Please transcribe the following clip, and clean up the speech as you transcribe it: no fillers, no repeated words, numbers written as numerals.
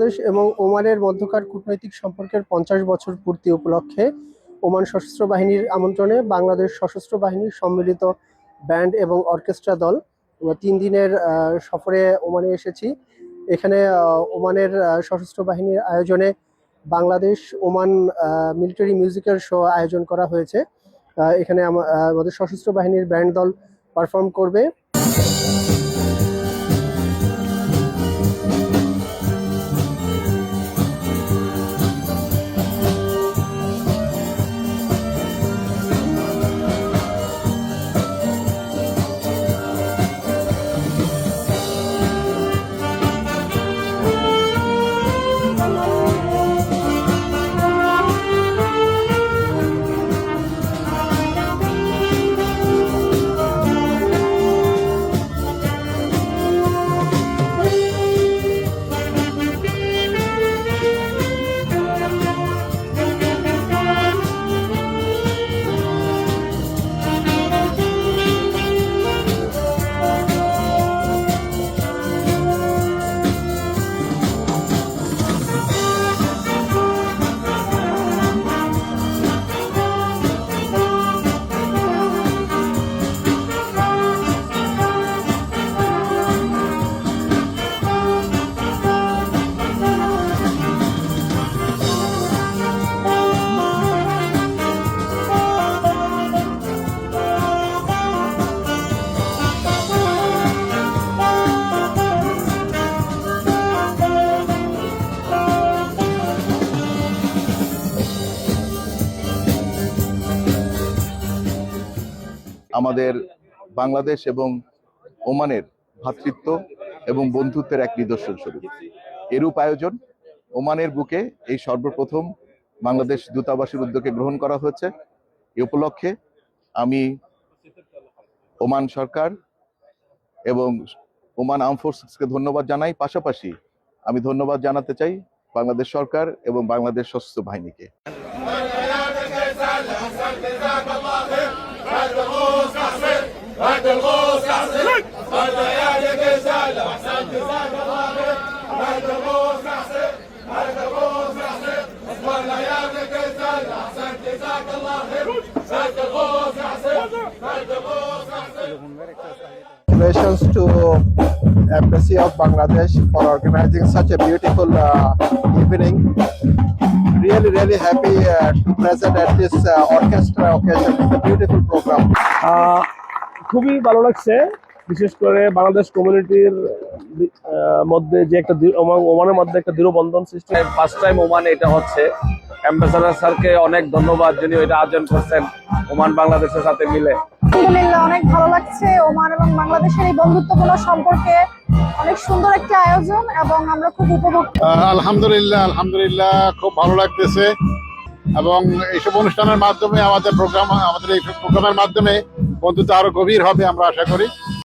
বাংলাদেশ এবং ওমানের মধ্যকার কূটনৈতিক সম্পর্কের 50 বছর পূর্তি উপলক্ষে ওমান সশস্ত্র বাহিনীর আমন্ত্রণে বাংলাদেশ সশস্ত্র বাহিনীর সম্মিলিত ব্যান্ড এবং অর্কেস্ট্রা দল 3 দিনের সফরে ওমানে এসেছি। এখানে ওমানের সশস্ত্র বাহিনীর আয়োজনে Bangladesh Oman military musical show আয়োজন করা হয়েছে। এখানে আমাদের সশস্ত্র বাহিনীর ব্যান্ড দল পারফর্ম করবে। আমাদের বাংলাদেশ এবং ওমানের ভ্রাতৃত্ব এবং বন্ধুত্বের এক নিদর্শন স্বরূপ এরূপ আয়োজন ওমানের বুকে এই সর্বপ্রথম বাংলাদেশ দূতাবাসের উদ্যোগে গ্রহণ করা হয়েছে। এ উপলক্ষে আমি ওমান সরকার এবং ওমান আর্ম ফোর্সকে ধন্যবাদ জানাই। পাশাপাশি আমি ধন্যবাদ জানাতে চাই বাংলাদেশ সরকার এবং বাংলাদেশ সশস্ত্র বাহিনীকে। Congratulations to Embassy of Bangladesh for organizing such a beautiful evening. Really happy to present at this orchestra occasion. It's a beautiful program. খুবই ভালো লাগছে, বিশেষ করে বাংলাদেশ কমিউনিটির মধ্যে যে একটা ওমানের মধ্যে একটা দৃঢ়বন্ধন সৃষ্টি। ফার্স্ট টাইম ওমানে এটা হচ্ছে। অ্যাম্বাসাডার স্যারকে অনেক ধন্যবাদ, যিনি এটা আয়োজন করছেন ওমান বাংলাদেশের সাথে মিলে। আলহামদুলিল্লাহ, অনেক ভালো লাগছে। ওমান এবং বাংলাদেশের এই বন্ধুত্বপূর্ণ সম্পর্কে অনেক সুন্দর একটা আয়োজন এবং আমরা খুব উপভোগ। আলহামদুলিল্লাহ খুব ভালো লাগতেছে এবং এইসব অনুষ্ঠানের মাধ্যমে আমাদের এই প্রোগ্রামের মাধ্যমে বন্ধুত্ব আরো গভীর হবে আমরা আশা করি।